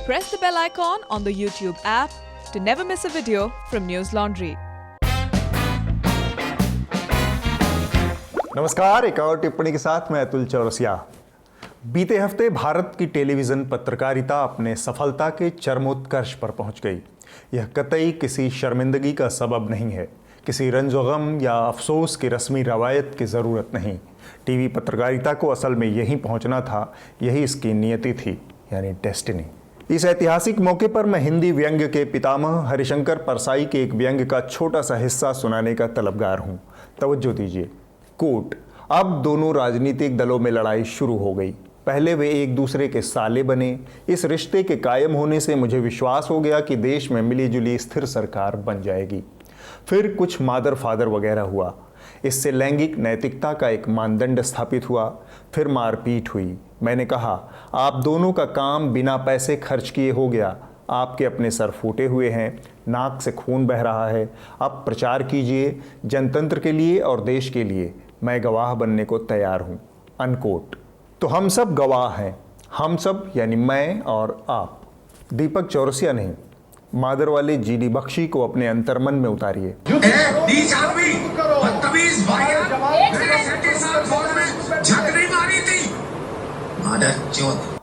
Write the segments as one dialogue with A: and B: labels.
A: press the bell icon on the YouTube app to never miss a video from News Laundry.
B: नमस्कार, एक और टिप्पणी के साथ मैं अतुल चौरसिया। बीते हफ्ते भारत की टेलीविजन पत्रकारिता अपने सफलता के चरमोत्कर्ष पर पहुंच गई। यह कतई किसी शर्मिंदगी का सबब नहीं है, किसी रंज-ओ-गम या अफसोस की रस्मी रवायत की ज़रूरत नहीं। टीवी पत्रकारिता को असल में यहीं पहुंचना था, यही इसकी नियति थी, यानी डेस्टिनी। इस ऐतिहासिक मौके पर मैं हिंदी व्यंग्य के पितामह हरिशंकर परसाई के एक व्यंग्य का छोटा सा हिस्सा सुनाने का तलबगार हूँ। तवज्जो दीजिए। कोट, अब दोनों राजनीतिक दलों में लड़ाई शुरू हो गई। पहले वे एक दूसरे के साले बने। इस रिश्ते के कायम होने से मुझे विश्वास हो गया कि देश में मिलीजुली स्थिर सरकार बन जाएगी। फिर कुछ मादर फादर वगैरह हुआ। इससे लैंगिक नैतिकता का एक मानदंड स्थापित हुआ। फिर मारपीट हुई। मैंने कहा, आप दोनों का काम बिना पैसे खर्च किए हो गया। आपके अपने सर फूटे हुए हैं, नाक से खून बह रहा है। अब प्रचार कीजिए जनतंत्र के लिए और देश के लिए। मैं गवाह बनने को तैयार हूँ। अनकोट। तो हम सब गवाह हैं। हम सब यानी मैं और आप। दीपक चौरसिया नहीं, मादर वाले जीडी बख्शी को अपने अंतर्मन में उतारिए।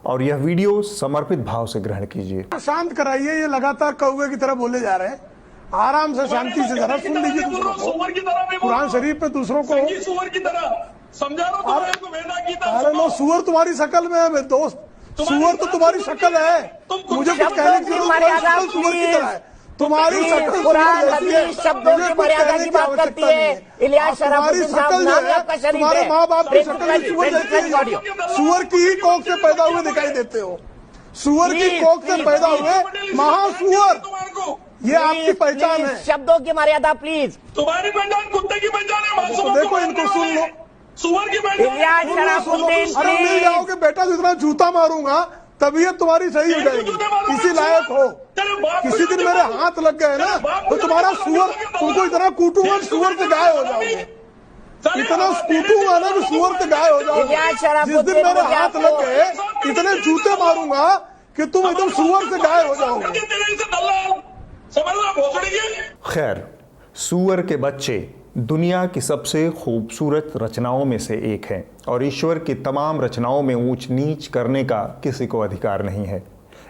B: और यह वीडियो समर्पित भाव से ग्रहण कीजिए।
C: शांत कराइए, ये लगातार कौवे की तरह बोले जा रहे हैं। आराम से शांति से जरा सुन लीजिए दूसरों को। कुरान शरीफ पे दूसरों को सुअर की तरह समझा रहा हूं। अरे लो, सुअर तुम्हारी शक्ल में है दोस्त, सुअर तो तुम्हारी शक्ल है। मुझे कुछ कहने की जरूरत, सुअर की तरह है तुम्हारी शक्ल।
D: शब्दों की मर्यादा की बात करती है। इलियास
C: तुम्हारी शक्ल जो है, तुम्हारे माँ बाप की शक्ल सुअर की ही कोख से पैदा हुए दिखाई देते हो। सुअर की कोख से पैदा हुए महासुअर, ये आपकी पहचान है।
D: शब्दों की मर्यादा प्लीज।
E: तुम्हारी पहचान कुत्ते की पहचान है।
C: तो देखो, इनको सुन लो।
E: सुअर की पहचान।
C: अरे मिल जाओगे बेटा, जितना जूता मारूंगा तबीयत तुम्हारी सही हो जाएगी। किसी लायक हो। किसी दिन मेरे हाथ लग गए ना तो तुम्हारा सुअर, तुमको इतना कूटूंगा सुअर से गाय हो जाओगे। इतना कूटूंगा ना कि सुअर से गाय हो जाओगे। जिस दिन मेरे हाथ लग गए, इतने जूते मारूंगा कि तुम एकदम सुअर से गाय हो जाओगे।
B: खैर, सूअर के बच्चे दुनिया की सबसे खूबसूरत रचनाओं में से एक हैं और ईश्वर की तमाम रचनाओं में ऊंच नीच करने का किसी को अधिकार नहीं है।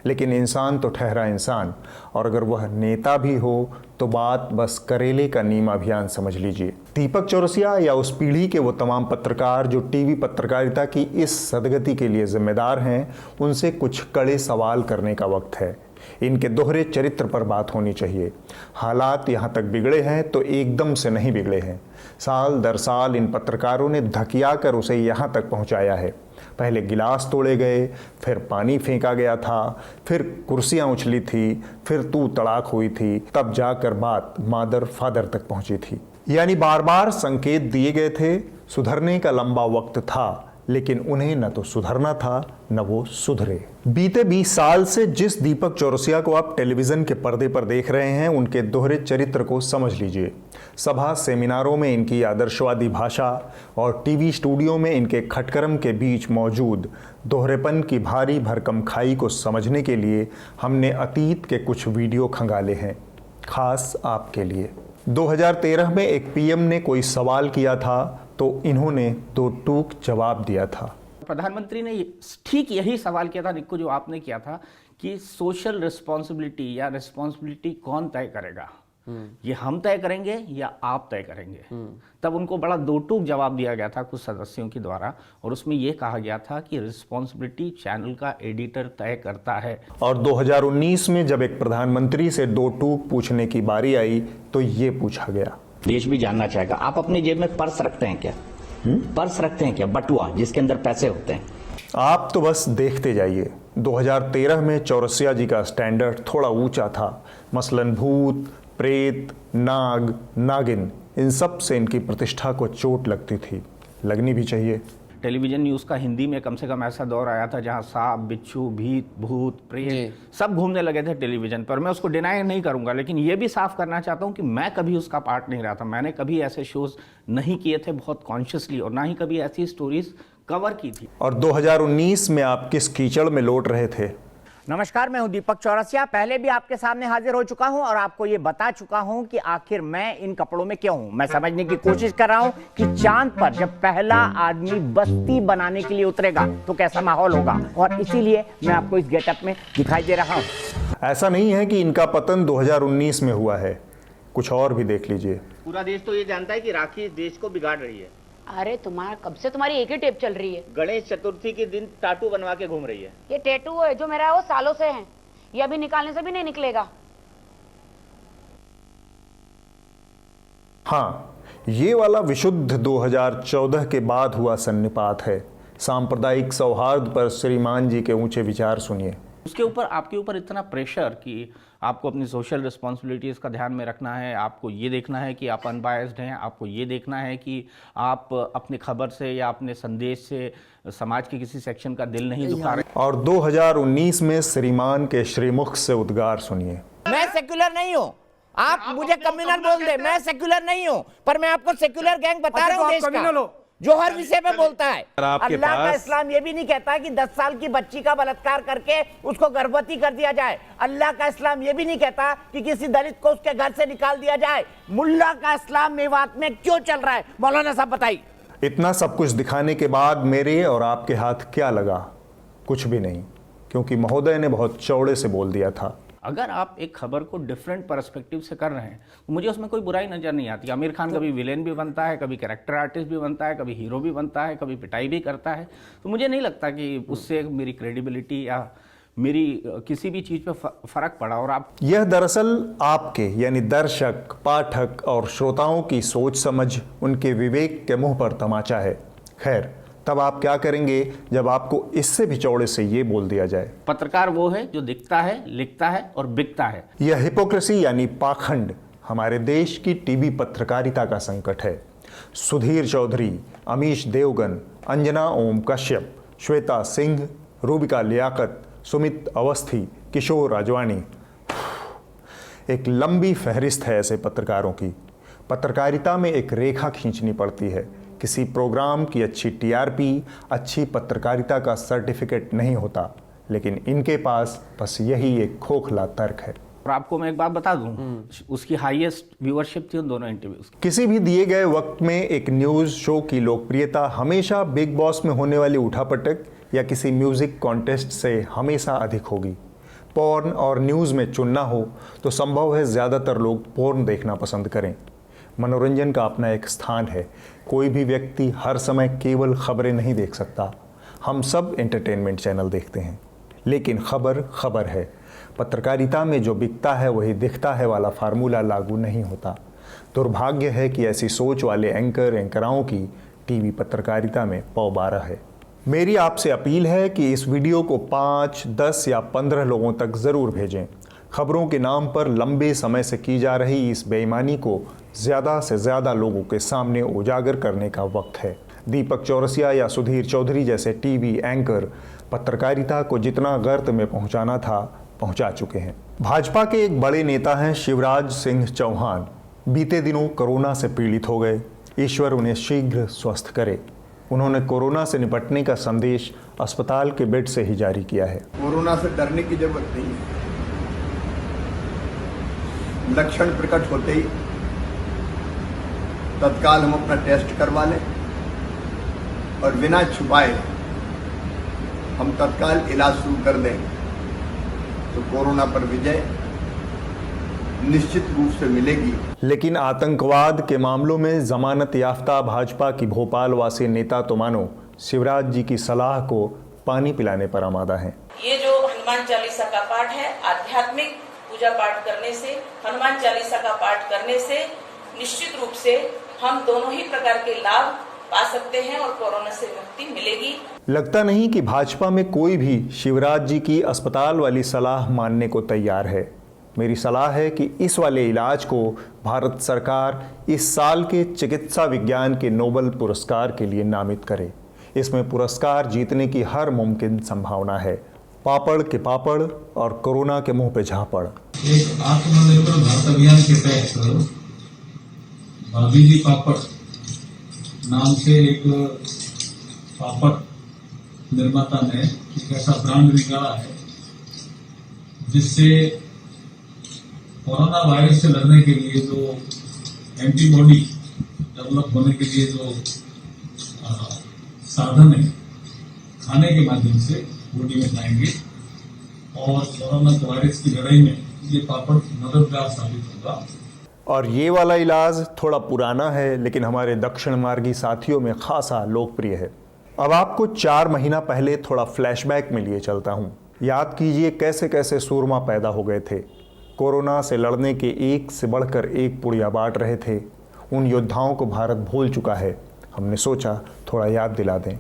B: लेकिन इंसान तो ठहरा इंसान, और अगर वह नेता भी हो तो बात बस करेले का नीम अभियान समझ लीजिए। दीपक चौरसिया या उस पीढ़ी के वो तमाम पत्रकार जो टीवी पत्रकारिता की इस सदगति के लिए जिम्मेदार हैं, उनसे कुछ कड़े सवाल करने का वक्त है। इनके दोहरे चरित्र पर बात होनी चाहिए। हालात यहाँ तक बिगड़े हैं तो एकदम से नहीं बिगड़े हैं। साल दर साल इन पत्रकारों ने धकिया कर उसे यहाँ तक पहुँचाया है। पहले गिलास तोड़े गए, फिर पानी फेंका गया था, फिर कुर्सियाँ उछली थी, फिर तू तड़ाक हुई थी, तब जाकर बात मादर फादर तक पहुँची थी। यानी बार बार संकेत दिए गए थे, सुधरने का लंबा वक्त था, लेकिन उन्हें न तो सुधरना था न वो सुधरे। बीते 20 साल से जिस दीपक चौरसिया को आप टेलीविजन के पर्दे पर देख रहे हैं, उनके दोहरे चरित्र को समझ लीजिए। सभा सेमिनारों में इनकी आदर्शवादी भाषा और टीवी स्टूडियो में इनके खटकरम के बीच मौजूद दोहरेपन की भारी भरकम खाई को समझने के लिए हमने अतीत के कुछ वीडियो खंगाले हैं, खास आपके लिए। 2013 में एक पीएम ने कोई सवाल किया था तो इन्होंने दो टूक जवाब दिया था।
F: प्रधानमंत्री ने ठीक यही सवाल किया था निक्कू, जो आपने किया था कि सोशल रिस्पॉन्सिबिलिटी या रिस्पॉन्सिबिलिटी कौन तय करेगा, ये हम तय करेंगे या आप तय करेंगे। तब उनको बड़ा दो टूक जवाब दिया गया था कुछ सदस्यों के द्वारा, और उसमें यह कहा गया था कि रिस्पॉन्सिबिलिटी चैनल का एडिटर तय करता है।
B: और 2019 में जब एक प्रधानमंत्री से दो टूक पूछने की बारी आई तो ये पूछा गया।
G: देश भी जानना चाहेगा, आप अपनी जेब में पर्स रखते हैं क्या? पर्स रखते हैं क्या, बटुआ जिसके अंदर पैसे होते हैं?
B: आप तो बस देखते जाइए। 2013 में चौरसिया जी का स्टैंडर्ड थोड़ा ऊंचा था। मसलन भूत, प्रेत, नाग, नागिन, इन सब से इनकी प्रतिष्ठा को चोट लगती थी, लगनी भी चाहिए।
F: टेलीविजन न्यूज़ का हिंदी में कम से कम ऐसा दौर आया था जहां सांप, बिच्छू, भूत, प्रेत सब घूमने लगे थे टेलीविजन पर। मैं उसको डिनाई नहीं करूंगा, लेकिन ये भी साफ करना चाहता हूं कि मैं कभी उसका पार्ट नहीं रहा था। मैंने कभी ऐसे शोज नहीं किए थे बहुत कॉन्शियसली, और ना ही कभी ऐसी स्टोरीज कवर की थी।
B: और 2019 में आप किस कीचड़ में लौट रहे थे?
D: नमस्कार, मैं हूं दीपक चौरसिया। पहले भी आपके सामने हाजिर हो चुका हूं और आपको यह बता चुका हूं कि आखिर मैं इन कपड़ों में क्यों हूं। मैं समझने की कोशिश कर रहा हूं कि चांद पर जब पहला आदमी बस्ती बनाने के लिए उतरेगा तो कैसा माहौल होगा, और इसीलिए मैं आपको इस गेटअप में दिखाई दे रहा हूं।
B: ऐसा नहीं है कि इनका पतन 2019 में हुआ है, कुछ और भी देख लीजिए।
F: पूरा देश तो ये जानता है कि राखी इस देश को बिगाड़ रही है।
H: अरे तुम्हारा कब से तुम्हारी एक ही टेप चल रही है।
F: गणेश चतुर्थी के दिन टाटू बनवा के घूम रही है।
H: ये टैटू है जो मेरा है वो सालों से है, ये अभी निकालने से भी नहीं निकलेगा।
B: हाँ, ये वाला विशुद्ध 2014 के बाद हुआ सन्निपात है। सांप्रदायिक सौहार्द पर श्रीमान जी के ऊंचे विचार सुनिए।
F: उसके ऊपर आपके ऊपर इतना प्रेशर कि आपको अपनी सोशल रिस्पॉन्सिबिलिटीज़ का ध्यान में रखना है, आपको ये देखना है कि आप अनबायस्ड हैं, आपको ये देखना है कि आप अपनी खबर से या अपने संदेश से समाज के किसी सेक्शन का दिल नहीं दुखा रहे।
B: और 2019 में श्रीमान के श्रीमुख से उद्गार सुनिए।
D: मैं सेक्युलर नहीं हूं, आप मुझे कम्युनल बोल दे, मैं सेक्युलर नहीं हूं, पर मैं आपको सेक्युलर गैंग बता रहा हूं देश का, जो हर विषय पे बोलता है। अल्लाह का इस्लाम ये भी नहीं कहता कि 10 साल की बच्ची का बलात्कार करके उसको गर्भवती कर दिया जाए। अल्लाह का इस्लाम ये भी नहीं कहता कि किसी दलित को उसके घर से निकाल दिया जाए। मुल्ला का इस्लाम मेवात में क्यों चल रहा है, मौलाना साहब बताइए।
B: इतना सब कुछ दिखाने के बाद मेरे और आपके हाथ क्या लगा? कुछ भी नहीं, क्योंकि महोदय ने बहुत चौड़े से बोल दिया था।
F: अगर आप एक खबर को डिफरेंट पर्सपेक्टिव से कर रहे हैं तो मुझे उसमें कोई बुराई नजर नहीं आती। आमिर खान कभी विलेन भी बनता है, कभी कैरेक्टर आर्टिस्ट भी बनता है, कभी हीरो भी बनता है, कभी पिटाई भी करता है, तो मुझे नहीं लगता कि उससे मेरी क्रेडिबिलिटी या मेरी किसी भी चीज़ पे फर्क पड़ा। और आप
B: यह दरअसल आपके यानी दर्शक, पाठक और श्रोताओं की सोच समझ, उनके विवेक के मुंह पर तमाचा है। खैर, तब आप क्या करेंगे जब आपको इससे भी चौड़े से ये बोल दिया जाए?
F: पत्रकार वो है जो दिखता है, लिखता है और बिकता है।
B: यह हिपोक्रेसी यानी पाखंड हमारे देश की टीवी पत्रकारिता का संकट है। सुधीर चौधरी, अमीश देवगन, अंजना ओम कश्यप, श्वेता सिंह, रूबिका लियाकत, सुमित अवस्थी, किशोर राजवानी, एक लंबी फहरिस्त है ऐसे पत्रकारों की। पत्रकारिता में एक रेखा खींचनी पड़ती है। किसी प्रोग्राम की अच्छी टीआरपी अच्छी पत्रकारिता का सर्टिफिकेट नहीं होता, लेकिन इनके पास बस यही एक खोखला तर्क है।
F: और आपको मैं एक बात बता दूं, उसकी हाईएस्ट व्यूअरशिप थी उन दोनों इंटरव्यूज।
B: किसी भी दिए गए वक्त में एक न्यूज़ शो की लोकप्रियता हमेशा बिग बॉस में होने वाली उठापटक या किसी म्यूजिक कॉन्टेस्ट से हमेशा अधिक होगी। पॉर्न और न्यूज़ में चुनना हो तो संभव है ज़्यादातर लोग पॉर्न देखना पसंद करें। मनोरंजन का अपना एक स्थान है। कोई भी व्यक्ति हर समय केवल खबरें नहीं देख सकता। हम सब एंटरटेनमेंट चैनल देखते हैं, लेकिन खबर खबर है। पत्रकारिता में जो बिकता है वही दिखता है वाला फार्मूला लागू नहीं होता। दुर्भाग्य है कि ऐसी सोच वाले एंकराओं की टीवी पत्रकारिता में पौबारा है। मेरी आपसे अपील है कि इस वीडियो को 5, 10 या 15 लोगों तक ज़रूर भेजें। खबरों के नाम पर लंबे समय से की जा रही इस बेईमानी को ज़्यादा से ज़्यादा लोगों के सामने उजागर करने का वक्त है। दीपक चौरसिया या सुधीर चौधरी जैसे टीवी एंकर पत्रकारिता को जितना गर्त में पहुंचाना था पहुंचा चुके हैं। भाजपा के एक बड़े नेता हैं शिवराज सिंह चौहान। बीते दिनों कोरोना से पीड़ित हो गए। ईश्वर उन्हें शीघ्र स्वस्थ करे। उन्होंने कोरोना से निपटने का संदेश अस्पताल के बेड से ही जारी किया है।
I: कोरोना से डरने की जरूरत नहीं है। लक्षण प्रकट होते ही तत्काल हम अपना टेस्ट करवा लें और बिना छुपाए हम तत्काल इलाज शुरू कर दें तो कोरोना पर विजय निश्चित रूप से मिलेगी।
B: लेकिन आतंकवाद के मामलों में जमानत याफ्ता भाजपा की भोपाल वासी नेता तो मानो शिवराज जी की सलाह को पानी पिलाने पर आमादा हैं।
J: ये जो हनुमान चालीसा का पाठ है, आध्यात्मिक पूजा पाठ करने से, हनुमान चालीसा का पाठ करने से निश्चित रूप से हम दोनों ही प्रकार के लाभ पा सकते हैं और कोरोना से मुक्ति मिलेगी।
B: लगता नहीं कि भाजपा में कोई भी शिवराज जी की अस्पताल वाली सलाह मानने को तैयार है। मेरी सलाह है कि इस वाले इलाज को भारत सरकार इस साल के चिकित्सा विज्ञान के नोबेल पुरस्कार के लिए नामित करे। इसमें पुरस्कार जीतने की हर मुमकिन संभावना है। पापड़ के पापड़ और कोरोना के मुंह पे झापड़।
K: एक आत्मनिर्भर भारत अभियान के तहत भाभी जी पापड़ नाम से एक पापड़ निर्माता ने एक ऐसा ब्रांड निकाला है जिससे कोरोना वायरस से लड़ने के लिए जो एंटीबॉडी डेवलप होने के लिए जो साधन है, खाने के माध्यम से बॉडी में जाएंगे और कोरोना वायरस की लड़ाई में ये पापड़ मददगार साबित होगा।
B: और ये वाला इलाज थोड़ा पुराना है, लेकिन हमारे दक्षिण मार्गी साथियों में खासा लोकप्रिय है। अब आपको 4 महीना पहले थोड़ा फ्लैशबैक में लिए चलता हूँ। याद कीजिए कैसे कैसे सूरमा पैदा हो गए थे। कोरोना से लड़ने के एक से बढ़कर एक पुड़िया बांट रहे थे। उन योद्धाओं को भारत भूल चुका है। हमने सोचा थोड़ा याद दिला दें।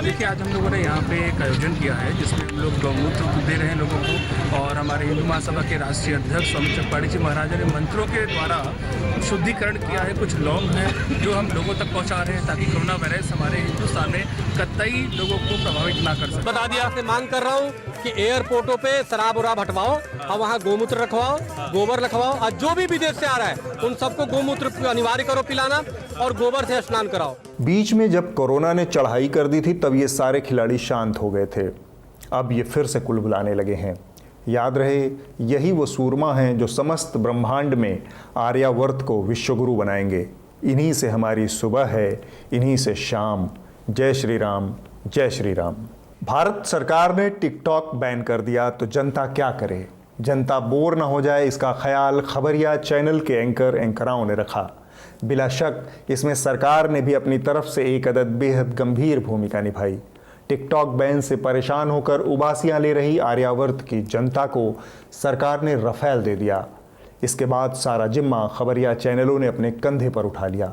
L: देखिए, आज हम लोगों ने यहाँ पे एक आयोजन किया है जिसमें हम लोग गौमूत्र दे रहे हैं लोगों को, और हमारे हिंदू महासभा के राष्ट्रीय अध्यक्ष स्वामी चक्पाड़ी जी महाराज ने मंत्रों के द्वारा शुद्धिकरण किया है। कुछ लौंग हैं जो हम लोगों तक पहुँचा रहे हैं ताकि कोरोना वायरस हमारे हिंदुस्तान में कतई लोगों को प्रभावित ना कर सके।
M: बता दिया, आपसे मांग कर रहा हूँ कि एयरपोर्टों पे शराब उराब हटवाओ और वहाँ गोमूत्र रखवाओ, गोबर रखवाओ, और जो भी विदेश से आ रहा है उन सबको गोमूत्र अनिवार्य करो पिलाना और गोबर से स्नान कराओ।
B: बीच में जब कोरोना ने चढ़ाई कर दी थी तब ये सारे खिलाड़ी शांत हो गए थे। अब ये फिर से कुलबुलाने लगे हैं। याद रहे, यही वो सूरमा हैं जो समस्त ब्रह्मांड में आर्यावर्त को विश्वगुरु बनाएंगे। इन्हीं से हमारी सुबह है, इन्हीं से शाम। जय श्री राम, जय श्री राम। भारत सरकार ने टिकटॉक बैन कर दिया तो जनता क्या करे? जनता बोर ना हो जाए, इसका ख्याल खबरिया चैनल के एंकराओं ने रखा। बिला शक इसमें सरकार ने भी अपनी तरफ से एक अदद बेहद गंभीर भूमिका निभाई। टिकटॉक बैन से परेशान होकर उबासियां ले रही आर्यावर्त की जनता को सरकार ने रफेल दे दिया। इसके बाद सारा जिम्मा खबरिया चैनलों ने अपने कंधे पर उठा लिया।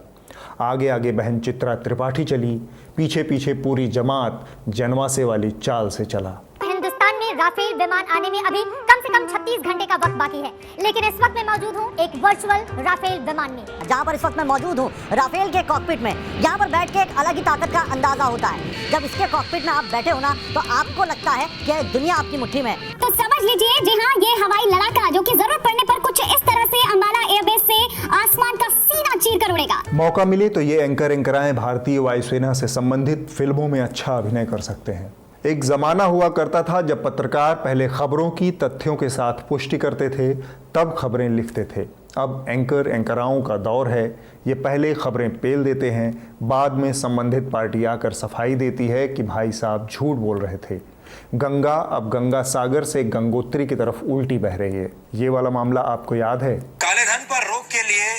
B: आगे आगे बहन चित्रा त्रिपाठी चली, पीछे पीछे पूरी जमात जनवासे वाली चाल से चला।
N: हिंदुस्तान में राफेल विमान आने में अभी कम से कम 36 घंटे का वक्त बाकी है, लेकिन इस वक्त मैं मौजूद हूँ एक वर्चुअल राफेल विमान में, जहाँ पर इस वक्त मैं मौजूद हूँ राफेल के कॉकपिट में। यहाँ पर बैठ के एक अलग ही ताकत का अंदाजा होता है। जब इसके कॉकपिट में आप बैठे हो ना तो आपको लगता है कि दुनिया आपकी मुट्ठी में।
O: तो समझ लीजिए, जी हाँ, ये हवाई लड़ाका जो कि जरूरत पड़ने पर कुछ इस तरह से अंबाला एयरबेस से आसमान का सीना चीर कर उड़ेगा।
B: मौका मिले तो ये एंकराएं भारतीय वायुसेना से संबंधित फिल्मों में अच्छा अभिनय कर सकते हैं। एक जमाना हुआ करता था जब पत्रकार पहले खबरों की तथ्यों के साथ पुष्टि करते थे, तब खबरें लिखते थे। अब एंकराओं का दौर है। ये पहले खबरें पेल देते हैं, बाद में संबंधित पार्टी आकर सफाई देती है कि भाई साहब झूठ बोल रहे थे। गंगा अब गंगा सागर से गंगोत्री की तरफ उल्टी बह रही है। ये वाला मामला आपको याद है?
P: काले धन पर रोक के लिए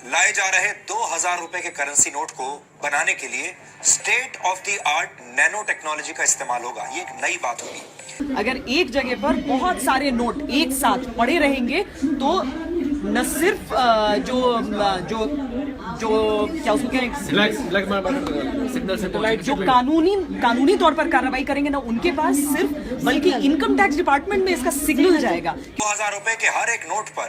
P: लाए जा रहे 2000 रुपए के करेंसी नोट को बनाने के लिए state of the art nano technology का इस्तेमाल होगा। ये एक नई बात होगी।
Q: अगर एक जगह पर बहुत सारे नोट एक साथ पड़े रहेंगे तो न सिर्फ जो क्या उसको जो कानूनी तौर पर कार्रवाई करेंगे ना उनके पास सिर्फ, बल्कि इनकम टैक्स डिपार्टमेंट में इसका सिग्नल जाएगा।
P: 2000 रुपए के हर एक नोट पर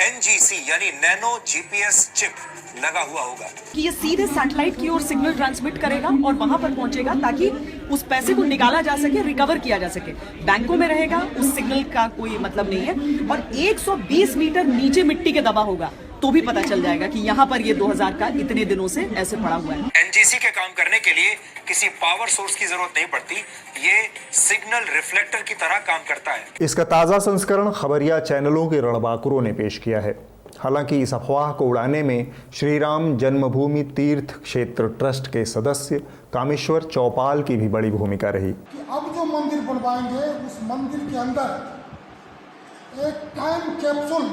P: NGC यानी नैनो GPS चिप लगा हुआ होगा
Q: कि ये सीधे सैटेलाइट की ओर सिग्नल ट्रांसमिट करेगा और वहां पर पहुंचेगा ताकि उस पैसे को निकाला जा सके, रिकवर किया जा सके। बैंकों में रहेगा, उस सिग्नल का कोई मतलब नहीं है। और 120 मीटर नीचे मिट्टी के दबा होगा तो भी पता चल जाएगा कि यहाँ पर ये 2000 का इतने दिनों से ऐसे पड़ा हुआ है।
P: NGC के काम करने के लिए किसी पावर सोर्स की जरूरत नहीं पड़ती। ये सिग्नल रिफ्लेक्टर की तरह काम करता है।
B: इसका ताज़ा संस्करण खबरिया चैनलों के रणबांकुरों ने पेश किया है। हालांकि इस अफवाह को उड़ाने में श्री राम जन्मभूमि तीर्थ क्षेत्र ट्रस्ट के सदस्य कामेश्वर चौपाल की भी बड़ी भूमिका रही।
C: अब जो मंदिर बनवाएंगे उस मंदिर के अंदर एक टाइम कैप्सूल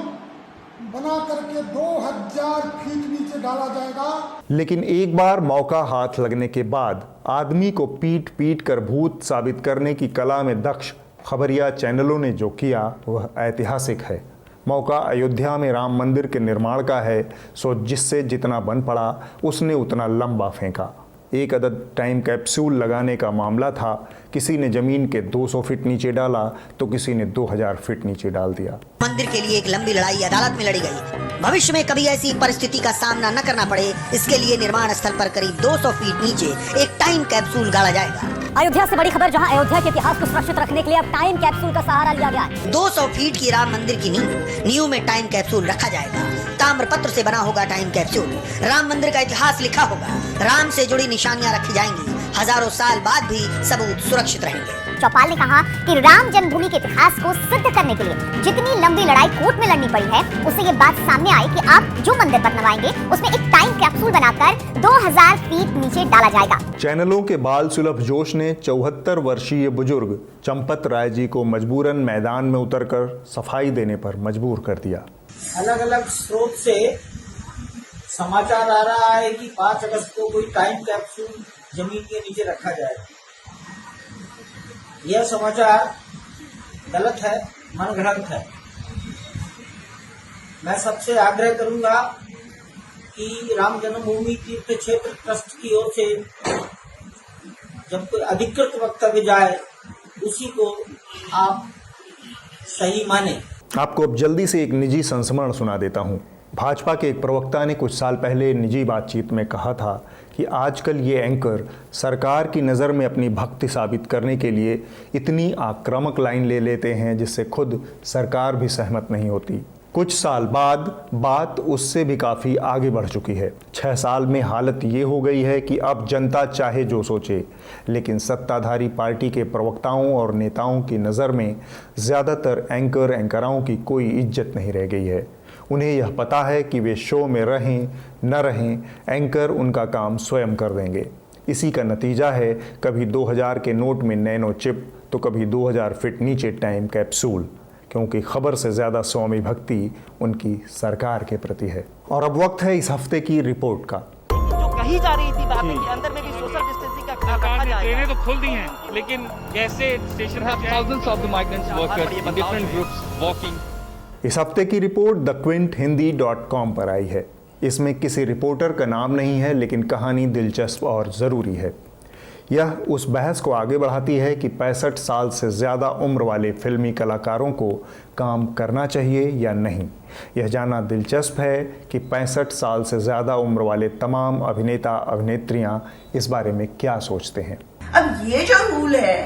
C: बना करके 2000 फीट नीचे डाला जाएगा।
B: लेकिन एक बार मौका हाथ लगने के बाद आदमी को पीट पीट कर भूत साबित करने की कला में दक्ष खबरिया चैनलों ने जो किया वह ऐतिहासिक है। मौका अयोध्या में राम मंदिर के निर्माण का है, सो जिससे जितना बन पड़ा उसने उतना लंबा फेंका। एक अदद टाइम कैप्सूल लगाने का मामला था किसी ने जमीन के 200 फीट नीचे डाला तो किसी ने 2000 फीट नीचे डाल दिया।
N: मंदिर के लिए एक लंबी लड़ाई अदालत में लड़ी गई। भविष्य में कभी ऐसी परिस्थिति का सामना न करना पड़े, इसके लिए निर्माण स्थल पर करीब 200 फीट नीचे एक टाइम कैप्सूल गाड़ा जाएगा।
O: अयोध्या से बड़ी खबर, जहां अयोध्या के इतिहास को सुरक्षित रखने के लिए अब टाइम कैप्सूल का सहारा लिया गया है।
N: 200 फीट की राम मंदिर की नींव में टाइम कैप्सूल रखा जाएगा। ताम्रपत्र से बना होगा टाइम कैप्सूल। राम मंदिर का इतिहास लिखा होगा। राम से जुड़ी निशानियां रखी जाएंगी। हजारों साल बाद भी सबूत सुरक्षित रहेंगे।
O: चौपाल ने कहा कि राम जन्मभूमि के इतिहास को सिद्ध करने के लिए जितनी लंबी लड़ाई कोर्ट में लड़नी पड़ी है, उससे ये बात सामने आई कि आप जो मंदिर बनवाएंगे उसमें एक टाइम कैप्सूल बनाकर 2000 फीट नीचे डाला जाएगा।
B: चैनलों के बाल सुलभ जोश ने 74 वर्षीय बुजुर्ग चंपत राय जी को मजबूरन मैदान में उतरकर सफाई देने पर मजबूर कर दिया।
R: अलग अलग स्रोत से समाचार आ रहा है कि 5 अगस्त को कोई टाइम कैप्सूल जमीन के नीचे रखा जाएगा। यह समाचार गलत है, मनगढ़ंत है। मैं सबसे आग्रह करूंगा कि राम जन्मभूमि तीर्थ क्षेत्र ट्रस्ट की ओर से जब कोई अधिकृत वक्तव्य जाए उसी को आप सही माने।
B: आपको अब जल्दी से एक निजी संस्मरण सुना देता हूं। भाजपा के एक प्रवक्ता ने कुछ साल पहले निजी बातचीत में कहा था कि आजकल ये एंकर सरकार की नज़र में अपनी भक्ति साबित करने के लिए इतनी आक्रामक लाइन ले लेते हैं जिससे खुद सरकार भी सहमत नहीं होती। कुछ साल बाद बात उससे भी काफ़ी आगे बढ़ चुकी है। 6 साल में हालत ये हो गई है कि अब जनता चाहे जो सोचे, लेकिन सत्ताधारी पार्टी के प्रवक्ताओं और नेताओं की नज़र में ज़्यादातर एंकराओं की कोई इज्जत नहीं रह गई है। उन्हें यह पता है कि वे शो में रहें न रहें, एंकर उनका काम स्वयं कर देंगे। इसी का नतीजा है कभी 2000 के नोट में नैनो चिप तो कभी 2000 फीट नीचे टाइम कैप्सूल, क्योंकि खबर से ज़्यादा स्वामी भक्ति उनकी सरकार के प्रति है। और अब वक्त है इस हफ्ते की रिपोर्ट का।
S: जो कही जा रही थी बातें कि अंदर में भी सोशल डिस्टेंसिंग का ख्याल रखा जाएगा। ट्रेनें तो खुल दी हैं, लेकिन कैसे स्टेशन पर thousands of the migrants workers in different groups walking.
B: इस हफ्ते की रिपोर्ट thequinthindy.com पर आई है। इसमें किसी रिपोर्टर का नाम नहीं है, लेकिन कहानी दिलचस्प और ज़रूरी है। यह उस बहस को आगे बढ़ाती है कि 65 साल से ज़्यादा उम्र वाले फिल्मी कलाकारों को काम करना चाहिए या नहीं। यह जानना दिलचस्प है कि 65 साल से ज़्यादा उम्र वाले तमाम अभिनेता अभिनेत्रियां इस बारे में क्या सोचते हैं।
T: अब ये जो रूल है,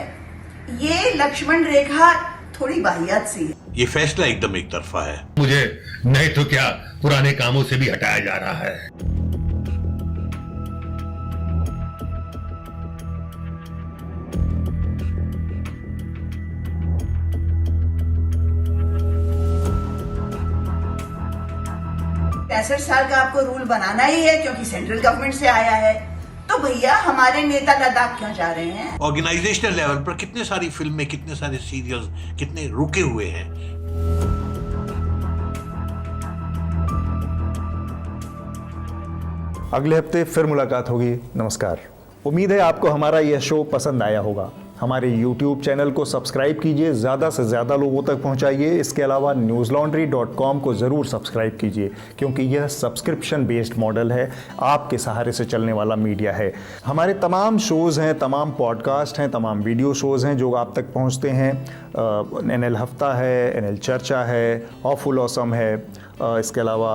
T: ये लक्ष्मण रेखा थोड़ी वाहियात सी है।
U: ये फैसला एकदम एक तरफा है।
V: मुझे नहीं तो क्या पुराने कामों से भी हटाया जा रहा है।
T: पैंसठ साल का आपको रूल बनाना ही है क्योंकि सेंट्रल गवर्नमेंट से आया है। तो भैया हमारे नेता लद्दाख क्यों जा रहे हैं?
U: ऑर्गेनाइजेशनल लेवल पर कितने सारी फिल्में, कितने सारे सीरियल्स, कितने रुके हुए हैं।
B: अगले हफ्ते फिर मुलाकात होगी। नमस्कार। उम्मीद है आपको हमारा यह शो पसंद आया होगा। हमारे YouTube चैनल को सब्सक्राइब कीजिए, ज़्यादा से ज़्यादा लोगों तक पहुंचाइए। इसके अलावा newslaundry.com को ज़रूर सब्सक्राइब कीजिए, क्योंकि यह सब्सक्रिप्शन बेस्ड मॉडल है, आपके सहारे से चलने वाला मीडिया है। हमारे तमाम शोज़ हैं, तमाम पॉडकास्ट हैं, तमाम वीडियो शोज़ हैं जो आप तक पहुंचते हैं। NL हफ्ता है, NL चर्चा है, ऑफुल ऑसम है, इसके अलावा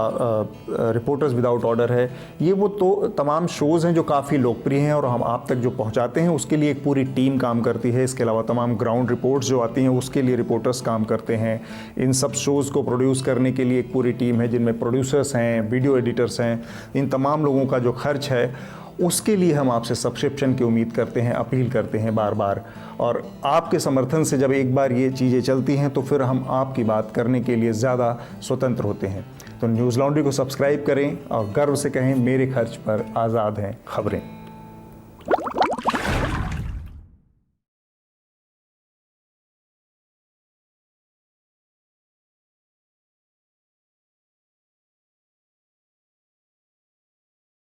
B: रिपोर्टर्स विदाउट ऑर्डर है। ये वो तो तमाम शोज़ हैं जो काफ़ी लोकप्रिय हैं और हम आप तक जो पहुंचाते हैं उसके लिए एक पूरी टीम काम करती है। इसके अलावा तमाम ग्राउंड रिपोर्ट्स जो आती हैं उसके लिए रिपोर्टर्स काम करते हैं। इन सब शोज़ को प्रोड्यूस करने के लिए एक पूरी टीम है जिनमें प्रोड्यूसर्स हैं, वीडियो एडिटर्स हैं। इन तमाम लोगों का जो खर्च है उसके लिए हम आपसे सब्सक्रिप्शन की उम्मीद करते हैं, अपील करते हैं बार बार। और आपके समर्थन से जब एक बार ये चीज़ें चलती हैं तो फिर हम आपकी बात करने के लिए ज़्यादा स्वतंत्र होते हैं। तो न्यूज़ लॉन्ड्री को सब्सक्राइब करें और गर्व से कहें, मेरे खर्च पर आज़ाद हैं खबरें।